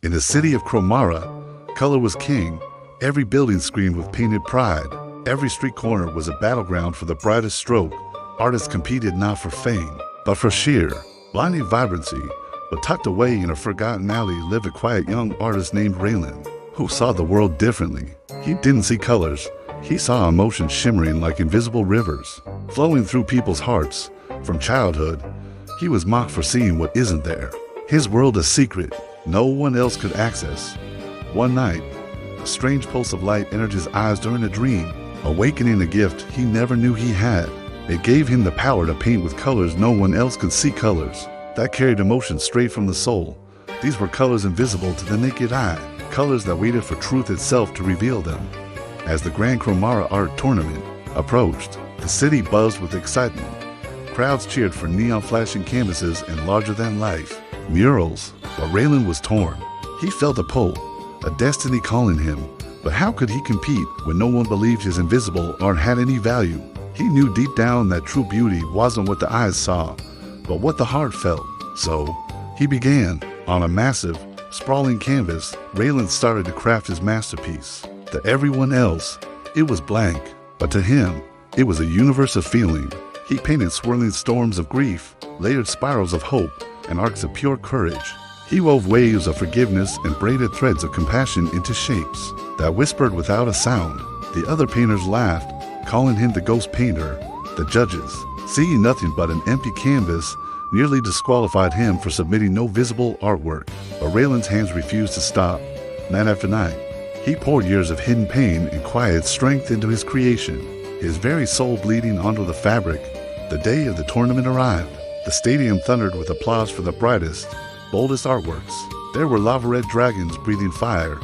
In the city of Chromara, color was king. Every building screamed with painted pride. Every street corner was a battleground for the brightest stroke. Artists competed not for fame, but for sheer, blinding vibrancy. But tucked away in a forgotten alley lived a quiet young artist named Reylan, who saw the world differently. He didn't see colors. He saw emotions shimmering like invisible rivers, flowing through people's hearts. From childhood, he was mocked for seeing what isn't there. His world a secret no one else could access. One night, a strange pulse of light entered his eyes during a dream, awakening a gift he never knew he had. It gave him the power to paint with colors no one else could see, colors that carried emotion straight from the soul. These were colors invisible to the naked eye, colors that waited for truth itself to reveal them. As the Grand Chromara Art Tournament approached, the city buzzed with excitement. Crowds cheered for neon flashing canvases and larger-than-life murals, but Reylan was torn. He felt a pull, a destiny calling him, but how could he compete when no one believed his invisible art had any value? He knew deep down that true beauty wasn't what the eyes saw, but what the heart felt. So, he began. On a massive, sprawling canvas, Reylan started to craft his masterpiece. To everyone else, it was blank, but to him, it was a universe of feeling. He painted swirling storms of grief, layered spirals of hope, and arcs of pure courage. He wove waves of forgiveness and braided threads of compassion into shapes that whispered without a sound. The other painters laughed, calling him the ghost painter. The judges, seeing nothing but an empty canvas, nearly disqualified him for submitting no visible artwork. But Reylan's hands refused to stop. Night after night, he poured years of hidden pain and quiet strength into his creation, his very soul bleeding onto the fabric. The day of the tournament arrived. The stadium thundered with applause for the brightest, boldest artworks. There were lava-red dragons breathing fire,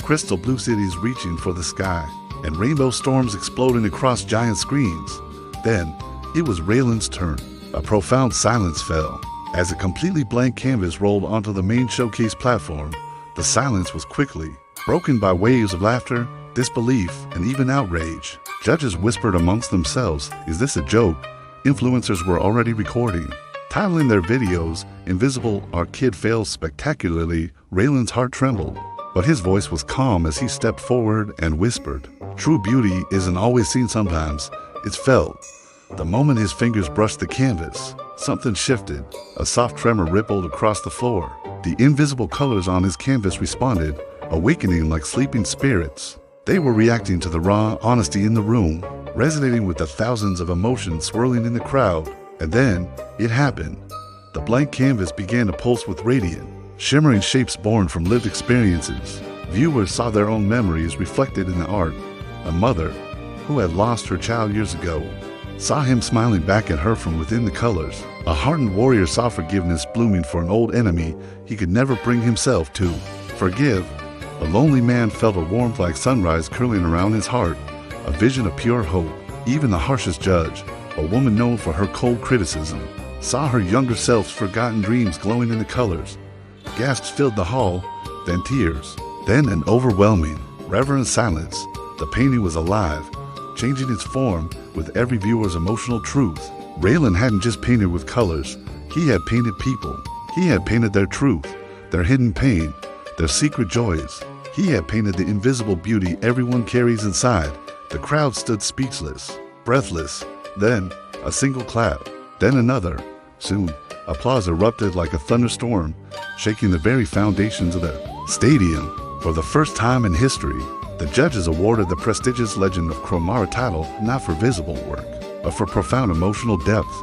crystal blue cities reaching for the sky, and rainbow storms exploding across giant screens. Then, it was Reylan's turn. A profound silence fell. As a completely blank canvas rolled onto the main showcase platform, the silence was quickly broken by waves of laughter, disbelief, and even outrage. Judges whispered amongst themselves, "Is this a joke?" Influencers were already recording, titling their videos, "Invisible Art Kid Fails Spectacularly." Reylan's heart trembled, but his voice was calm as he stepped forward and whispered, "True beauty isn't always seen, sometimes it's felt." The moment his fingers brushed the canvas, something shifted. A soft tremor rippled across the floor. The invisible colors on his canvas responded, awakening like sleeping spirits. They were reacting to the raw honesty in the room, resonating with the thousands of emotions swirling in the crowd. And then, it happened. The blank canvas began to pulse with radiant, shimmering shapes born from lived experiences. Viewers saw their own memories reflected in the art. A mother, who had lost her child years ago, saw him smiling back at her from within the colors. A hardened warrior saw forgiveness blooming for an old enemy he could never bring himself to forgive. A lonely man felt a warmth like sunrise curling around his heart, a vision of pure hope. Even the harshest judge, a woman known for her cold criticism, saw her younger self's forgotten dreams glowing in the colors. Gasps filled the hall, then tears, then an overwhelming, reverent silence. The painting was alive, changing its form with every viewer's emotional truth. Reylan hadn't just painted with colors, he had painted people. He had painted their truth, their hidden pain, their secret joys. He had painted the invisible beauty everyone carries inside. The crowd stood speechless, breathless. Then, a single clap, then another. Soon, applause erupted like a thunderstorm, shaking the very foundations of the stadium. For the first time in history, the judges awarded the prestigious Legend of Chromara title not for visible work, but for profound emotional depth.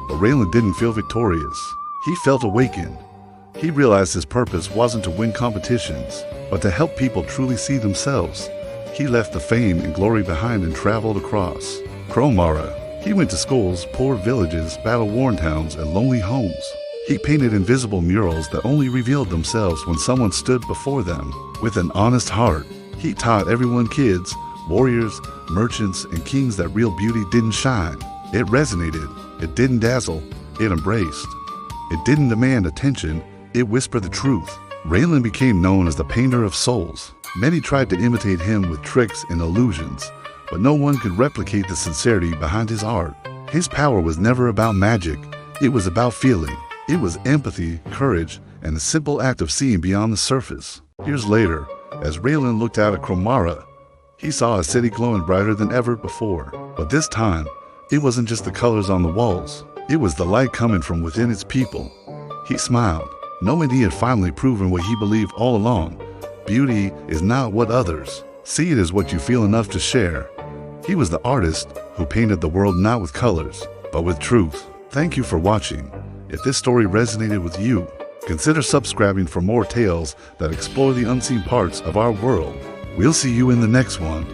But Reylan didn't feel victorious. He felt awakened. He realized his purpose wasn't to win competitions, but to help people truly see themselves. He left the fame and glory behind and traveled across Chromara. He went to schools, poor villages, battle-worn towns, and lonely homes. He painted invisible murals that only revealed themselves when someone stood before them. With an honest heart, he taught everyone, kids, warriors, merchants, and kings, that real beauty didn't shine. It resonated. It didn't dazzle. It embraced. It didn't demand attention. It whispered the truth. Reylan became known as the painter of souls. Many tried to imitate him with tricks and illusions, but no one could replicate the sincerity behind his art. His power was never about magic. It was about feeling. It was empathy, courage, and the simple act of seeing beyond the surface. Years later, as Reylan looked out at Chromara, he saw a city glowing brighter than ever before. But this time, it wasn't just the colors on the walls. It was the light coming from within its people. He smiled, knowing he had finally proven what he believed all along. Beauty is not what others see, it is what you feel enough to share. He was the artist who painted the world not with colors, but with truth. Thank you for watching. If this story resonated with you, consider subscribing for more tales that explore the unseen parts of our world. We'll see you in the next one.